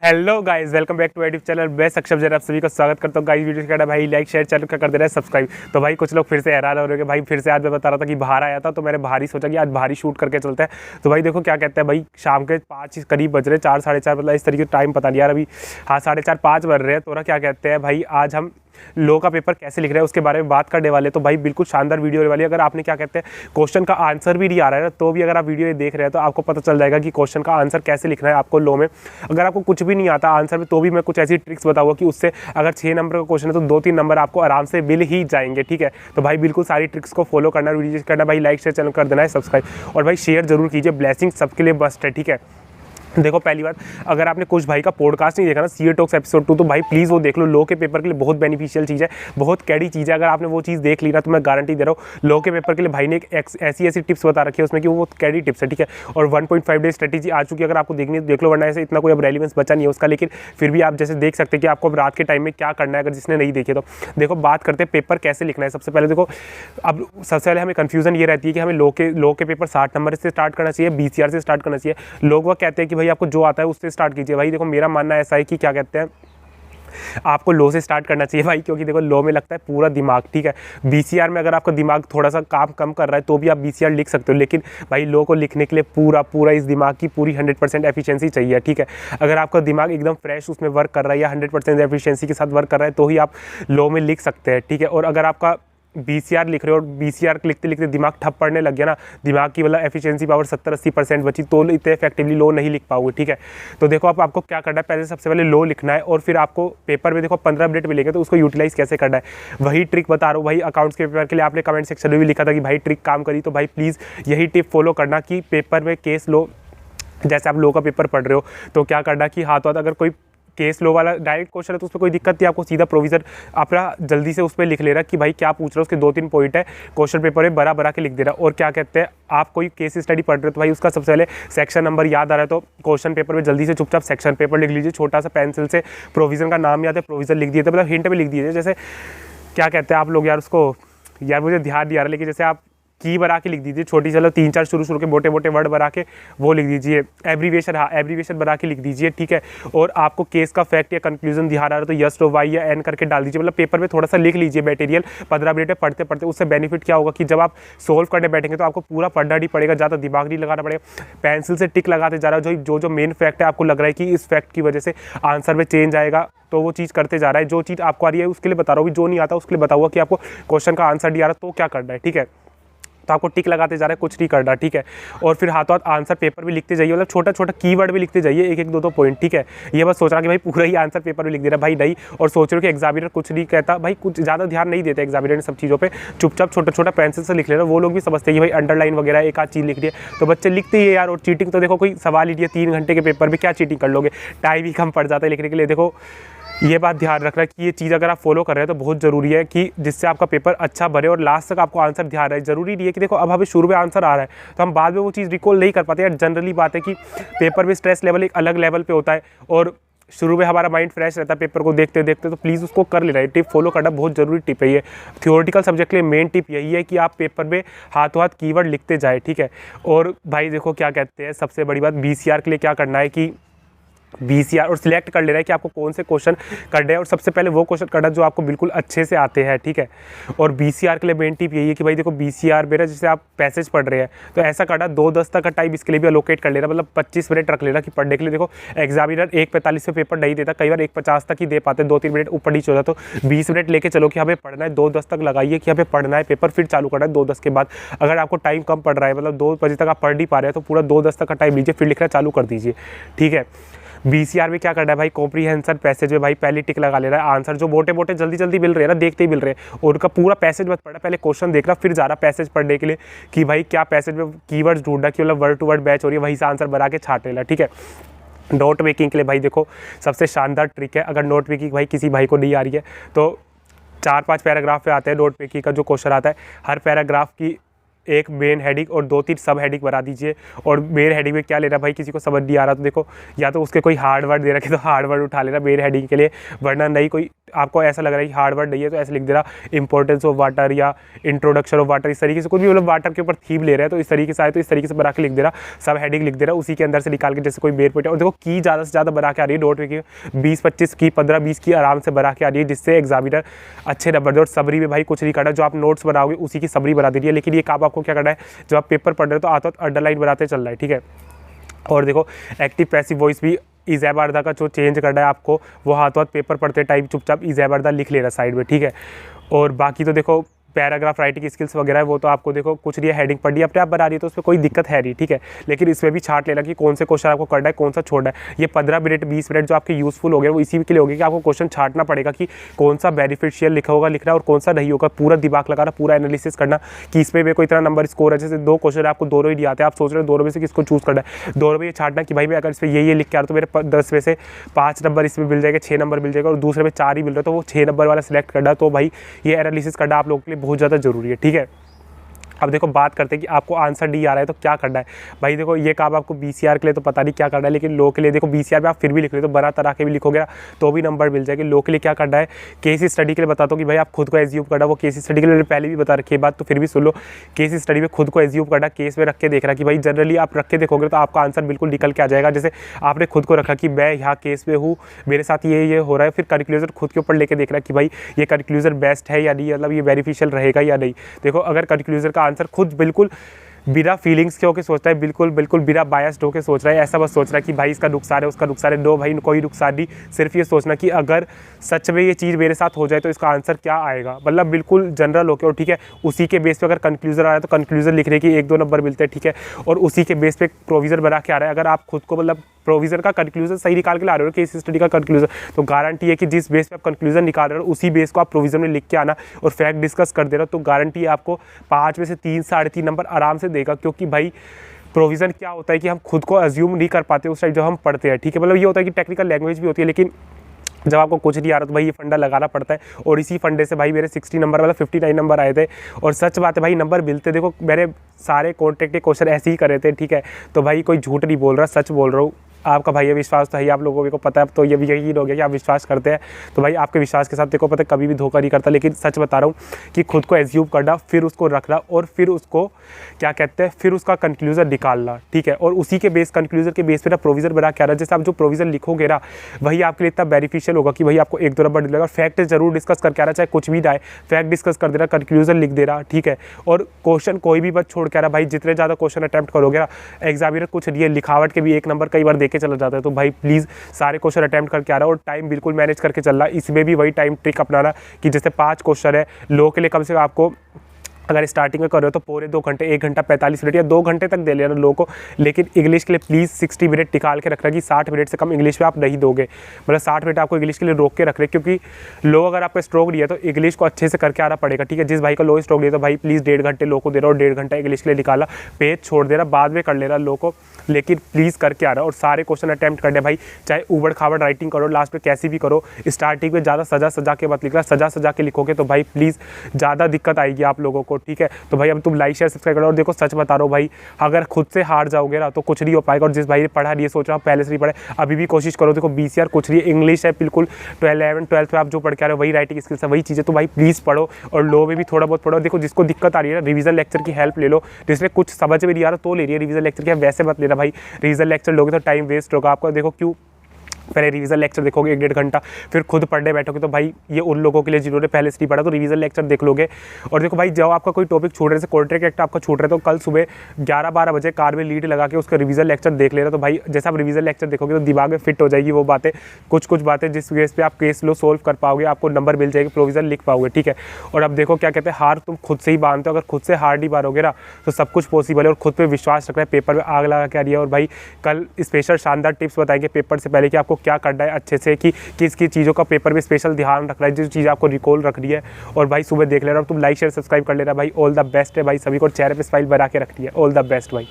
Hello guys, welcome back to YouTube channel. मैं सक्षम जरा आप सभी को स्वागत करता हूँ। गाइस वीडियो का भाई लाइक शेयर चैनल का कर दे रहा है सब्सक्राइब। तो भाई कुछ लोग फिर से हैरान हो रहे हैं भाई फिर से आज मैं बता रहा था कि बाहर आया था, तो मैंने बाहर ही सोचा कि आज बाहर ही शूट करके चलते हैं। तो भाई देखो क्या कहते हैं भाई, शाम के 5 करीब बज रहे, 4 साढ़े 4, मतलब इस तरीके टाइम पता नहीं यार अभी। हाँ 4:30 5 बज रहे हैं। तो क्या कहते हैं भाई, आज हम लॉ का पेपर कैसे लिख रहे हैं उसके बारे में बात करने वाले। तो भाई बिल्कुल शानदार वीडियो होने वाली है। अगर आपने क्या कहते हैं क्वेश्चन का आंसर भी नहीं आ रहा है ना, तो भी अगर आप वीडियो देख रहे हैं तो आपको पता चल जाएगा कि क्वेश्चन का आंसर कैसे लिखना है आपको लॉ में। अगर आपको कुछ भी नहीं आता आंसर में, तो भी मैं कुछ ऐसी ट्रिक्स बताऊंगा कि उससे अगर 6 नंबर का क्वेश्चन है तो 2-3 नंबर आपको आराम से मिल ही जाएंगे। ठीक है, तो भाई बिल्कुल सारी ट्रिक्स को फॉलो करना, वीडियो करना भाई, लाइक शेयर चैनल कर देना है सब्सक्राइब, और भाई शेयर जरूर कीजिए। ब्लेसिंग सबके लिए मस्ट है। ठीक है, देखो पहली बात, अगर आपने कुछ भाई का पॉडकास्ट नहीं देखा ना, सीए टॉक्स एपिसोड 2, तो भाई प्लीज़ वो देख लो। लॉ के पेपर के लिए बहुत बेनिफिशियल चीज़ है, बहुत कैडी चीज़ है। अगर आपने वो चीज़ देख ली ना, तो मैं गारंटी दे रहा हूँ लॉ के पेपर के लिए भाई ने एक ऐसी टिप्स बता रखी है उसमें कि वो कैडी टिप्स है। ठीक है, और 1.5 डे स्ट्रेटेजी आ चुकी है। अगर आपको देखनी है तो देख लो, वरना ऐसे इतना कोई अब रेलिवेंस बचा नहीं है उसका। लेकिन फिर भी आप जैसे देख सकते हैं कि आपको रात के टाइम में क्या करना है, अगर जिसने नहीं देखी तो। देखो बात करते हैं पेपर कैसे लिखना है। सबसे पहले देखो, अब सबसे पहले हमें कन्फ्यूजन ये रहती है कि हमें लॉ के पेपर 60 नंबर से स्टार्ट करना चाहिए, बीसीआर से स्टार्ट करना चाहिए। लोग वो कहते हैं कि भाई आपको जो आता है से स्टार्ट कीजिए। भाई देखो मेरा मानना ऐसा है कि क्या कहते हैं, आपको लो से स्टार्ट करना चाहिए भाई, क्योंकि देखो लो में लगता है पूरा दिमाग। ठीक है, बीसीआर में अगर आपका दिमाग थोड़ा सा काम कम कर रहा है तो भी आप बीसीआर लिख सकते हो, लेकिन भाई लो को लिखने के लिए पूरा इस दिमाग की पूरी 100% एफिशिएंसी चाहिए। ठीक है, अगर आपका दिमाग एकदम फ्रेश उसमें वर्क कर रहा है या 100% एफिशिएंसी के साथ वर्क कर रहा है, तो ही आप लो में लिख सकते हैं। ठीक है, और अगर आपका बीसीआर लिख रहे हो और बीसीआर लिखते लिखते दिमाग ठप पड़ने लग गया ना, दिमाग की मतलब एफिशिएंसी पावर 70-80% बची, तो इतने इफेक्टिवली लो नहीं लिख पाओगे। ठीक है, तो देखो अब आपको क्या करना है, पहले सबसे पहले लो लिखना है, और फिर आपको पेपर में देखो 15 मिनट मिलेंगे, तो उसको यूटिलाइज कैसे करना है वही ट्रिक बता रहा हूँ भाई। अकाउंट्स के पेपर के लिए आपने कमेंट सेक्शन में भी लिखा था कि भाई ट्रिक काम करी, तो भाई प्लीज़ यही टिप फॉलो करना कि पेपर में केस लो, जैसे आप लो का पेपर पढ़ रहे हो तो क्या करना कि हाथों हाथ अगर कोई केस लो वाला डायरेक्ट क्वेश्चन है तो उसमें कोई दिक्कत नहीं, आपको सीधा प्रोविजन अपना जल्दी से उस पर लिख ले रहा कि भाई क्या पूछ रहे हो, उसके 2-3 पॉइंट है क्वेश्चन पेपर में बरा के लिख दे रहा। और क्या कहते हैं, आप कोई केस स्टडी पढ़ रहे हो तो भाई उसका सबसे पहले सेक्शन नंबर याद आ रहा है, तो क्वेश्चन पेपर में जल्दी से चुपचाप सेक्शन पेपर लिख लीजिए, छोटा सा पेंसिल से प्रोविजन का नाम याद है प्रोविजन लिख दिए, तो मतलब हिंट में लिख दीजिए। जैसे क्या कहते हैं आप लोग यार उसको, यार मुझे ध्यान नहीं आ रहा, लेकिन जैसे आप की बना के लिख दीजिए, छोटी चलो 3-4 शुरू के मोटे वर्ड बना के वो लिख दीजिए। एब्रीविएशन, हाँ एब्रीविएशन बना के लिख दीजिए। ठीक है, और आपको केस का फैक्ट या कंक्लूजन ध्यान आ रहा है तो यस और वाई या एन करके डाल दीजिए। मतलब पेपर में थोड़ा सा लिख लीजिए मटेरियल 15 मिनट में पढ़ते पढ़ते। उससे बेनिफिट क्या होगा कि जब आप सोल्व करने बैठेंगे तो आपको पूरा पढ़ना नहीं पड़ेगा, ज़्यादा दिमाग नहीं लगाना पड़ेगा, पेंसिल से टिक लगाते जा रहा है। जो मेन फैक्ट है आपको लग रहा है कि इस फैक्ट की वजह से आंसर में चेंज आएगा, तो वो चीज़ करते जा रहा है। जो चीज़ आपको आ रही है उसके लिए बता रहा हूँ, जो नहीं आता उसके लिए बताऊँगा कि आपको क्वेश्चन का आंसर नहीं आ रहा तो क्या करना है। ठीक है, तो आपको टिक लगाते जा रहा है, कुछ नहीं करना। ठीक है, और फिर हाथों हाथ आंसर पेपर भी लिखते जाइए, मतलब छोटा कीवर्ड भी लिखते जाइए, 1-1 2-2 पॉइंट। ठीक है, ये बस सोच रहा कि भाई पूरा ही आंसर पेपर में लिख दे रहा भाई नहीं, और सोच रहे हो कि एग्जामिनर कुछ नहीं कहता, भाई कुछ ज़्यादा ध्यान नहीं देते एग्जामिनर इन सब चीज़ों पे, चुपचाप छोटा पेंसिल से लिख लेना। वो लोग भी समझते हैं कि भाई अंडरलाइन वगैरह एक आध चीज़ लिख रही है तो बच्चे लिखते ही है यार। और चीटिंग तो देखो कोई सवाल ही नहीं है, 3 घंटे के पेपर में क्या चीटिंग कर लोगे, टाइम ही कम पड़ जाता है लिखने के लिए। देखो ये बात ध्यान रखना कि ये चीज़ अगर आप फॉलो कर रहे हैं तो बहुत ज़रूरी है कि जिससे आपका पेपर अच्छा भरे और लास्ट तक आपको आंसर ध्यान रहे। ज़रूरी नहीं है कि देखो अब हमें शुरू में आंसर आ रहा है तो हम बाद में वो चीज़ रिकॉल नहीं कर पाते यार। जनरली बात है कि पेपर में स्ट्रेस लेवल एक अलग लेवल पे होता है और शुरू में हमारा माइंड फ्रेश रहता है पेपर को देखते देखते, तो प्लीज़ उसको कर लेना है। टिप फॉलो करना बहुत ज़रूरी टिप है ये। थ्योरेटिकल सब्जेक्ट के लिए मेन टिप यही है कि आप पेपर में हाथों हाथ कीवर्ड लिखते जाए। ठीक है, और भाई देखो क्या कहते हैं, सबसे बड़ी बात बीसीआर के लिए क्या करना है कि बीसीआर और सिलेक्ट कर लेना है कि आपको कौन से क्वेश्चन करने हैं, और सबसे पहले वो क्वेश्चन करना जो आपको बिल्कुल अच्छे से आते हैं। ठीक है, और बीसीआर के लिए मेन टिप यही है कि भाई देखो बीसीआर में ना जैसे आप पैसेज पढ़ रहे हैं तो ऐसा करना 2:10 तक का टाइम इसके लिए भी अलोकेट कर लेना, मतलब 25 मिनट रख लेना कि पढ़ने के लिए। देखो एग्जामिनर 1:45 में पेपर नहीं देता, कई बार 1:50 तक ही दे पाते, 2-3 मिनट ऊपर नीचे होता, तो 20 मिनट लेके चलो कि हमें पढ़ना है। 2:10 तक लगाइए कि हमें पढ़ना है पेपर, फिर चालू करना है 2:10 के बाद। अगर आपको टाइम कम पड़ रहा है, मतलब 2 बजे तक आप पढ़ नहीं पा रहे हैं, तो पूरा 2:10 तक का टाइम लीजिए, फिर लिखना चालू कर दीजिए। ठीक है, बीसीआर में क्या करना है भाई, कॉम्प्रीहेंशन पैसेज में भाई पहले टिक लगा लेना है। आंसर जो मोटे जल्दी मिल रहे हैं ना, देखते ही मिल रहे हैं, और उनका पूरा पैसेज मत पढ़ना, पहले क्वेश्चन देखना फिर जा रहा पैसेज पढ़ने के लिए कि भाई क्या पैसेज में कीवर्ड्स ढूंढना कि मतलब वर्ड टू वर्ड मैच हो रही है, वहीं से आंसर बना के छाट लेना। ठीक है, नोट मेकिंग के लिए भाई देखो सबसे शानदार ट्रिक है, अगर नोट मेकिंग भाई किसी भाई को नहीं आ रही है तो 4-5 पैराग्राफ पे आते हैं नोट मेकिंग का जो क्वेश्चन आता है, हर पैराग्राफ की एक मेन हेडिंग और 2-3 सब हेडिंग बना दीजिए। और मेन हेडिंग में क्या लेना भाई, किसी को समझ नहीं आ रहा तो देखो या तो उसके कोई हार्ड वर्ड दे रखे तो हार्ड वर्ड उठा लेना मेन हेडिंग के लिए, वरना नहीं कोई आपको ऐसा लग रहा है कि हार्ड वर्ड नहीं है तो ऐसे लिख दे रहा इंपॉर्टेंस ऑफ वाटर या इंट्रोडक्शन ऑफ वाटर, इस तरीके से कुछ भी मतलब वाटर के ऊपर थीम ले रहा है तो इस तरीके से आए तो इस तरीके से बना के लिख दे रहा, सब हेडिंग लिख दे रहा, उसी के अंदर से निकाल के जैसे कोई मेन पॉइंट। और देखो की ज़्यादा से ज़्यादा बना के आ रही है नोट में की 20-25 की 15-20 की आराम से बना के आ रही है, जिससे एग्जामिनर अच्छे नंबर दे। और समरी में भाई कुछ नहीं करना, जो आप नोट्स बनाओगे उसी की समरी बना दे रही है, लेकिन ये काम आपको क्या करना है, जब आप पेपर पढ़ रहे हो तो आता अंडरलाइन बनाते चल रहा है, ठीक है। और देखो एक्टिव पैसिव वॉइस भी इज़ैबार्दा का जो चेंज करना है आपको, वो हाथों हाथ पेपर पढ़ते टाइम चुपचाप इज़ैबार्दा लिख लेना साइड में, ठीक है। और बाकी तो देखो पैराग्राफ राइटिंग स्किल्स वगैरह है वो तो आपको देखो कुछ नहीं है, हेडिंग पढ़नी अपने आप बना रही है तो उसमें कोई दिक्कत है नहीं, ठीक है। लेकिन इसमें भी छाट लेना कि कौन से क्वेश्चन आपको करना है, कौन सा छोड़ना है। ये 15 मिनट 20 मिनट जो आपके यूजफुल हो गए वो इसी के लिए हो गए कि आपको क्वेश्चन छाटना पड़ेगा कि कौन सा बेनिफिशियल लिखा होगा लिखना और कौन सा नहीं होगा, पूरा दिमाग लगाना, पूरा एनालिसिस करना कि इसमें भी कोई इतना नंबर स्कोर है। जैसे 2 क्वेश्चन आपको दोनों ही नहीं आते, आप सोच रहे हो दोनों में से किसको चूज़ करना है, दोनों में ये छाटना कि भाई मैं अगर इसमें ये लिख के आ रहा तो मेरे 10 में से 5 नंबर इसमें मिल जाएगा, 6 नंबर मिल जाएगा और दूसरे में 4 ही मिल रहा है तो वो 6 नंबर वाला सिलेक्ट करना। तो भाई ये एनालिसिस करना आप लोगों के लिए बहुत ज़्यादा जरूरी है, ठीक है। अब देखो बात करते हैं कि आपको आंसर डी आ रहा है तो क्या करना है। भाई देखो ये काम आपको बीसीआर के लिए तो पता नहीं क्या करना है, लेकिन लो के लिए देखो बीसीआर में आप फिर भी लिख रहे हो तो बना तरा के भी लिखोगे तो भी नंबर मिल जाएगी। लो के लिए क्या करना है, केस स्टडी के लिए बताता हूँ कि भाई आप खुद को एज्यूम करना, वो केस स्टडी के लिए पहले भी बता रखी है बात, तो फिर भी सुन लो। केस स्टडी में खुद को एज्यूम करना, केस में रख के देख रहा कि भाई जनरली आप रख के देखोगे तो आपका आंसर बिल्कुल निकल के आ जाएगा। जैसे आपने खुद को रखा कि मैं यहाँ केस में हूँ, मेरे साथ ये हो रहा है, फिर कंक्लूजन खुद के ऊपर लेके देख रहा कि भाई ये कंक्लूजन बेस्ट है या नहीं, मतलब ये बेनिफिशियल रहेगा या नहीं। देखो अगर कंक्लूजन का आंसर खुद बिल्कुल बिना फीलिंग्स के होकर सोचता है, बिल्कुल बिना बायस्ड होकर सोच रहा है, ऐसा बस सोच रहा है कि भाई इसका नुकसान है उसका नुकसान है, नो भाई कोई नुकसान नहीं। सिर्फ ये सोचना कि अगर सच में ये चीज़ मेरे साथ हो जाए तो इसका आंसर क्या आएगा, मतलब बिल्कुल जनरल होकर। और ठीक है उसी के बेस पे अगर कंक्लूजन आ रहा है तो कंक्लूजन लिखने की 1-2 नंबर मिलते हैं, ठीक है। और उसी के बेस पे प्रोविज़न बना के आ रहा है। अगर आप खुद को मतलब प्रोविज़न का कंक्लूजन सही निकाल के ला रहे हो केस स्टडी का कंक्लूजन, तो गारंटी है कि जिस बेस पे आप कंक्लूजन निकाल रहे हो उसी बेस को आप प्रोविज़न में लिख के आना और फैक्ट डिस्कस कर दे रहे हो, तो गारंटी है आपको 5 में से 3-3.5 नंबर आराम से देगा। क्योंकि भाई प्रोविज़न क्या होता है कि हम खुद को अज्यूम नहीं कर पाते उस टाइम जब हम पढ़ते हैं, ठीक है। मतलब ये होता है कि टेक्निकल लैंग्वेज भी होती है, लेकिन जब आपको कुछ नहीं आ रहा तो भाई ये फंडा लगाना पड़ता है। और इसी फंडे से भाई मेरे 60 नंबर मतलब 59 नंबर आए थे। और सच बात है भाई नंबर मिलते, देखो मैंने सारे कॉन्ट्रैक्ट के क्वेश्चन ऐसे ही करे थे, ठीक है। तो भाई कोई झूठ नहीं बोल रहा, सच बोल रहा हूँ। आपका भाई ये विश्वास तो है, आप लोगों को पता है, तो ये भी यकीन हो गया कि आप विश्वास करते हैं। तो भाई आपके विश्वास के साथ देखो पता है कभी भी धोखा नहीं करता, लेकिन सच बता रहा हूँ कि खुद को एज्यूम करना, फिर उसको रखना और फिर उसको क्या कहते हैं, फिर उसका कंक्लूजन निकालना, ठीक है। और उसी के बेस कंक्लूजन के बेस पे ना प्रोविज़न बना के आ रहा है। जैसे आप जो प्रोविज़न लिखोगे ना वही आपके लिए इतना बेनिफिशियल होगा कि भाई आपको 1-2 नंबर मिलेगा। फैक्ट जरूर डिस्कस करके आ रहा, चाहे कुछ भी जाए फैक्ट डिस्कस कर देना, कंक्लूजन लिख दे रहा, ठीक है। और क्वेश्चन कोई भी मत छोड़ के आ रहा भाई, जितने ज़्यादा क्वेश्चन अटैम्प्ट करोगे ना, एग्जामिनर कुछ नहीं है लिखावट के भी 1 नंबर कई बार देके चला जाता है। तो भाई प्लीज़ सारे क्वेश्चन अटैम्प्ट करके आ रहा है और टाइम बिल्कुल मैनेज करके चल रहा है। इसमें भी वही टाइम ट्रिक अपनाना कि जैसे 5 क्वेश्चन है, लो के लिए कम से कम आपको अगर स्टार्टिंग में कर रहे हो तो पूरे 2 घंटे 1 घंटा 45 मिनट या 2 घंटे तक दे लेना लोगों को। लेकिन इंग्लिश के लिए प्लीज़ 60 मिनट निकाल के रखना कि 60 मिनट से कम इंग्लिश में आप नहीं दोगे, मतलब 60 मिनट आपको इंग्लिश के लिए रोक के रख रहे, क्योंकि लो अगर आपका स्ट्रोक नहीं है तो इंग्लिश को अच्छे से करके आना पड़ेगा, ठीक है। जिस भाई का लो स्ट्रोक नहीं है तो भाई प्लीज़ 1.5 घंटे लो को दे रहा और 1.5 घंटा इंग्लिश के लिए निकाला, पेज छोड़ दे रहा, बाद में कर लेना लो को, लेकिन प्लीज़ करके आ रहा। और सारे क्वेश्चन अटैम्प्ट करने भाई, चाहे उबड़ खाबड़ राइटिंग करो, लास्ट में कैसी भी करो, स्टार्टिंग में ज़्यादा सजा के मत लिखना, सजा के लिखोगे तो भाई प्लीज़ ज़्यादा दिक्कत आएगी आप लोगों को, ठीक है। तो भाई तुम लाइक शेयर सब्सक्राइब करो। और देखो सच बता रहा हूँ भाई, अगर खुद से हार जाओगे ना तो कुछ नहीं हो पाएगा। और जिस भाई ने पढ़ा नहीं है, सोच रहा हूँ पहले से नहीं पढ़े, अभी भी कोशिश करो। देखो बीसीआर कुछ नहीं है, इंग्लिश है बिल्कुल, 11th-12th में आप जो पढ़ के आ रहे हो वही राइटिंग स्किल्स है, वही चीज़ें। तो भाई प्लीज़ पढ़ो और लो में भी थोड़ा बहुत पढ़ो। देखो जिसको दिक्कत आ रही है ना, रिवीजन लेक्चर की हेल्प ले लो, जिसमें कुछ समझ में नहीं आ रहा तो ले रही है रिवीजन लेक्चर की, वैसे मत लेना भाई। रिवीजन लेक्चर लोगे तो टाइम वेस्ट होगा आपका। देखो क्यों, पहले रिवीजन लेक्चर देखोगे 1-1.5 घंटा, फिर खुद पढ़ने बैठोगे, तो भाई ये उन लोगों के लिए जिन्होंने पहले से नहीं पढ़ा, तो रिवीजन लेक्चर देख लोगे। और देखो भाई जब आपका कोई टॉपिक छूट रहे, जैसे कॉन्ट्रैक्ट एक्ट आपका छूट रहा है, तो कल सुबह 11-12 बजे कार में लीड लगा के उसका रिवीजन लेक्चर देख लेना। तो भाई जैसे आप रिवीजन लेक्चर देखोगे तो दिमाग में फिट हो जाएगी वो बातें, कुछ बातें जिस बेस पे आप केस लो सोल्व कर पाओगे, आपको नंबर मिल जाएगी, प्रोविजन लिख पाओगे, ठीक है। और अब देखो क्या कहते हैं, हार तुम खुद से ही बांधते हो। अगर खुद से हार नहीं मारोगे ना तो सब कुछ पॉसिबल है। और खुद पे विश्वास रखना है, पेपर में आग लगा के आ रही है। और भाई कल स्पेशल शानदार टिप्स बताएंगे पेपर से पहले कि आपको क्या करना है अच्छे से, कि किस चीज़ों का पेपर में स्पेशल ध्यान रखना है, जो चीज़ आपको रिकॉल रखनी है। और भाई सुबह देख लेना, तुम लाइक शेयर सब्सक्राइब कर लेना भाई। ऑल द बेस्ट है भाई, सभी को चेहरे पे स्माइल बना के रखनी है। ऑल द बेस्ट भाई।